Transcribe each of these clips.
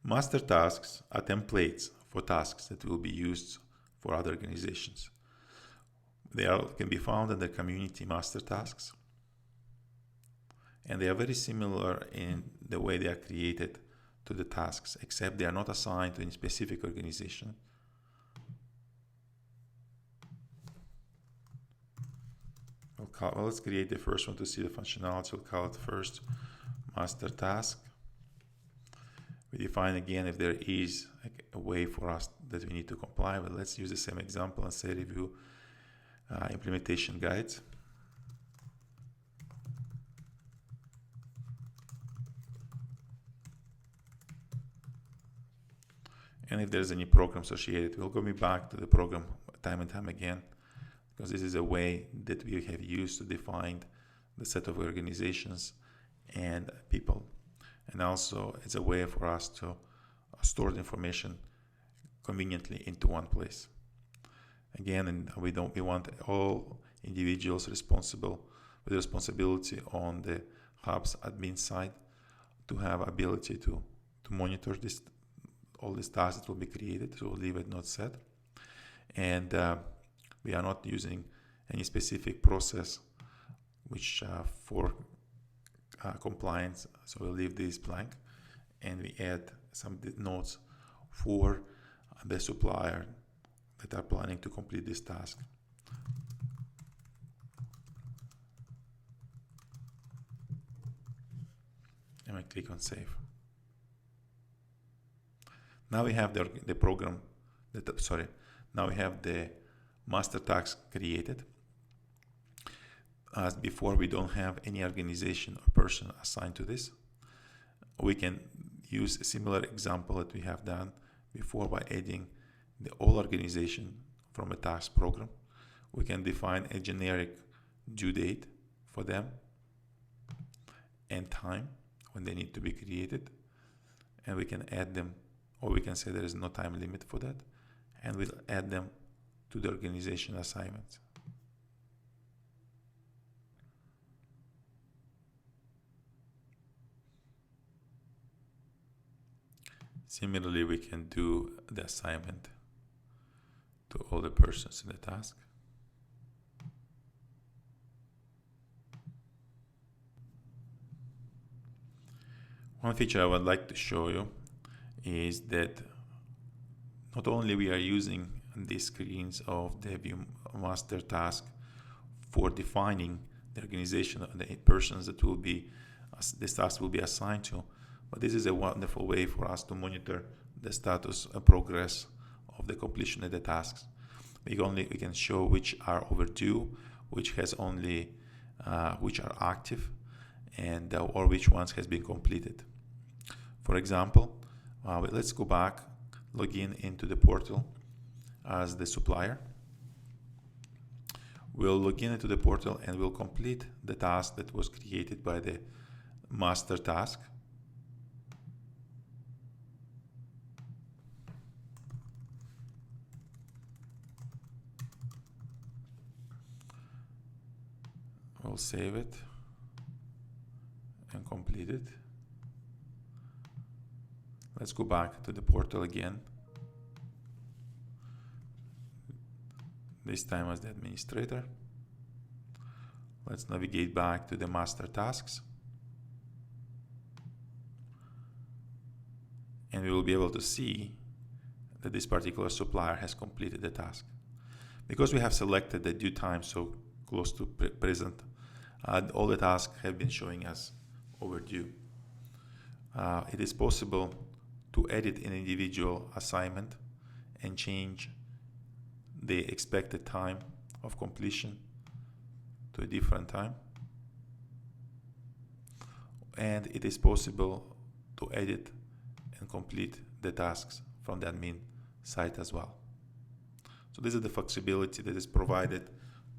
Master tasks are templates for tasks that will be used for other organizations. They can be found under community master tasks, and they are very similar in the way they are created to the tasks, except they are not assigned to any specific organization. Let's create the first one to see the functionality. We'll call it first master task. We define again if there is a way for us that we need to comply with. Let's use the same example and say review implementation guides. And if there's any program associated, we'll go back to the program time and time again, because this is a way that we have used to define the set of organizations and people. And also it's a way for us to store the information conveniently into one place. Again, and we want all individuals responsible with responsibility on the hub's admin side to have ability to monitor all these tasks that will be created. So we'll leave it not set. And we are not using any specific process which for compliance, so we'll leave this blank, and we add some notes for the supplier that are planning to complete this task. And I click on save. Now we have the program now we have the master task created. As before, we don't have any organization or person assigned to this. We can use a similar example that we have done before by adding the all organization from a task program. We can define a generic due date for them and time when they need to be created, and we can add them, or we can say there is no time limit for that, and we'll add them to the organization assignments. Similarly, we can do the assignment to all the persons in the task. One feature I would like to show you is that not only we are using these screens of the view master task for defining the organization of the persons that will be this task will be assigned to, but this is a wonderful way for us to monitor the status and progress of the completion of the tasks. We can show which are overdue, which has only which are active, and or which ones has been completed. For example, let's go back, log in into the portal as the supplier. We'll log in into the portal and we'll complete the task that was created by the master task. We'll save it and complete it. Let's go back to the portal again. This time as the administrator. Let's navigate back to the master tasks. And we will be able to see that this particular supplier has completed the task. Because we have selected the due time so close to present, all the tasks have been showing us overdue. It is possible to edit an individual assignment and change the expected time of completion to a different time. And it is possible to edit and complete the tasks from the admin site as well. So this is the flexibility that is provided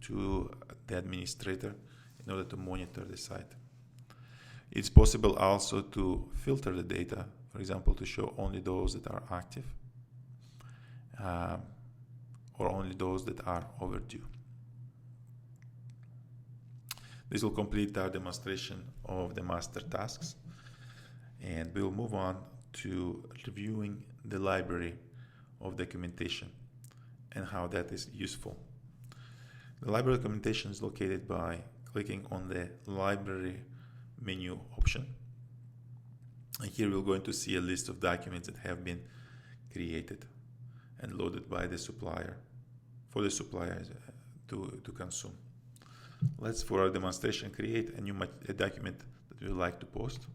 to the administrator in order to monitor the site. It's possible also to filter the data, for example, to show only those that are active or only those that are overdue. This will complete our demonstration of the master tasks, and we'll move on to reviewing the library of documentation and how that is useful. The library documentation is located by clicking on the library menu option. And here we're going to see a list of documents that have been created and loaded by the supplier for the suppliers to consume. Let's, for our demonstration, create a new document that we would like to post.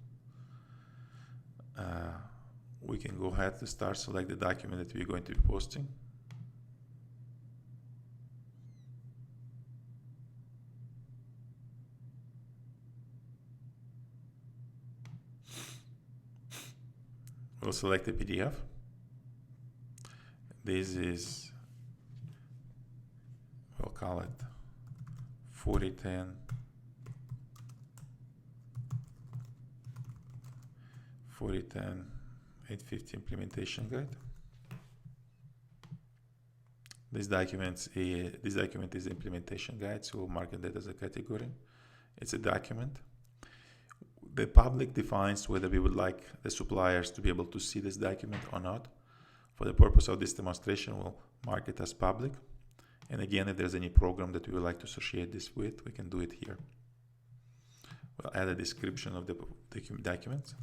We can go ahead to start, select the document that we're going to be posting. We'll select a PDF. This is, we'll call it 4010 850 implementation guide. This document is implementation guide, so we'll mark that as a category. It's a document. The public defines whether we would like the suppliers to be able to see this document or not. For the purpose of this demonstration, we'll mark it as public. And again, if there's any program that we would like to associate this with, we can do it here. We'll add a description of the documents.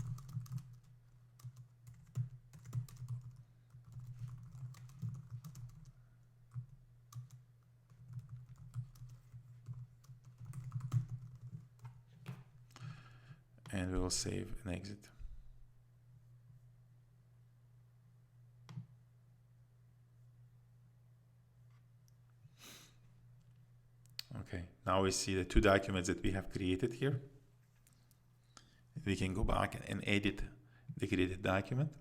And we will save and exit. Okay, now we see the two documents that we have created here. We can go back and edit the created document.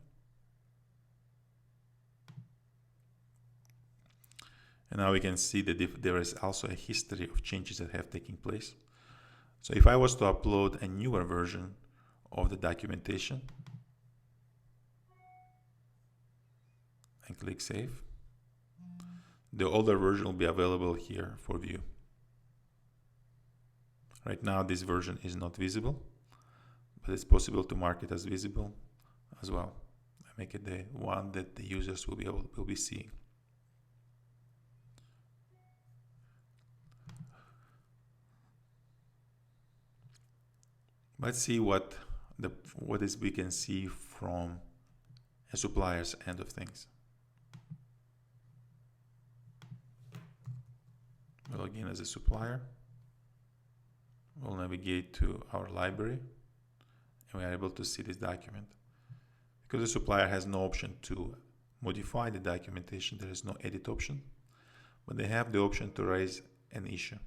And now we can see that there is also a history of changes that have taken place. So if I was to upload a newer version of the documentation and click Save, the older version will be available here for view. Right now this version is not visible, but it's possible to mark it as visible as well. I make it the one that the users will be seeing. Let's see what we can see from a supplier's end of things. We'll log in as a supplier. We'll navigate to our library, and we are able to see this document. Because the supplier has no option to modify the documentation, there is no edit option, but they have the option to raise an issue.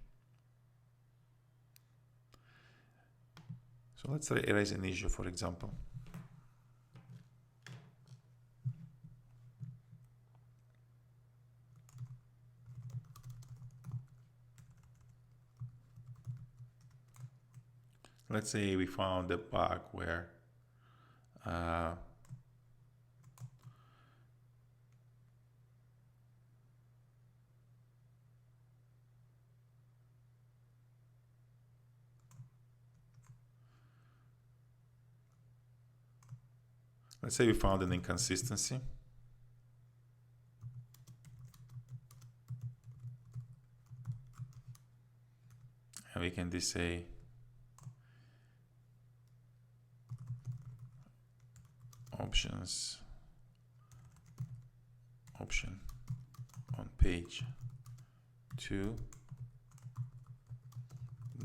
So let's raise an issue, for example. Let's say we found a bug where let's say we found an inconsistency. And we can just say option on page 2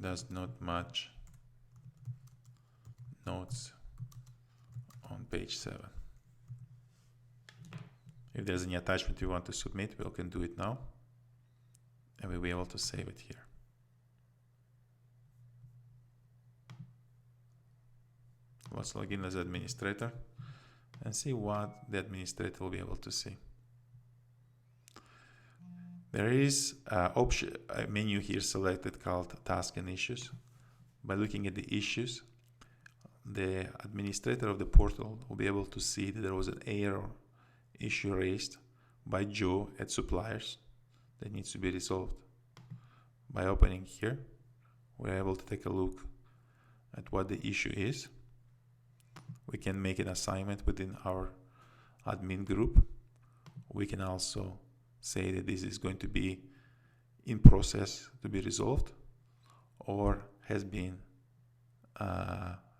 does not match notes on page 7. If there's any attachment we want to submit, we can do it now, and we'll be able to save it here. Let's log in as administrator and see what the administrator will be able to see. There is a menu here selected called Task and Issues. By looking at the issues, the administrator of the portal will be able to see that there was an error issue raised by Joe at suppliers that needs to be resolved. By opening here, we're able to take a look at what the issue is. We can make an assignment within our admin group. We can also say that this is going to be in process to be resolved, or has been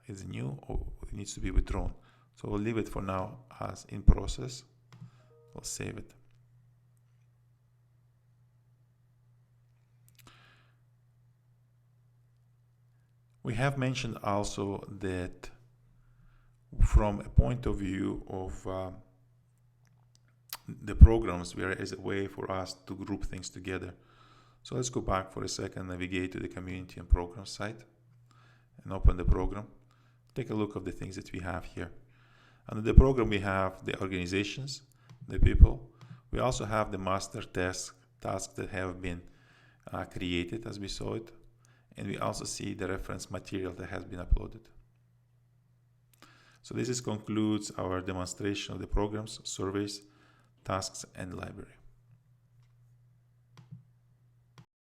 is new, or it needs to be withdrawn. So we'll leave it for now as in process. We'll save it. We have mentioned also that from a point of view of the programs, there is a way for us to group things together. So let's go back for a second, navigate to the community and program site and open the program. Take a look at the things that we have here. Under the program, we have the organizations, the people. We also have the master tasks that have been created as we saw it. And we also see the reference material that has been uploaded. So this concludes our demonstration of the programs, surveys, tasks, and library.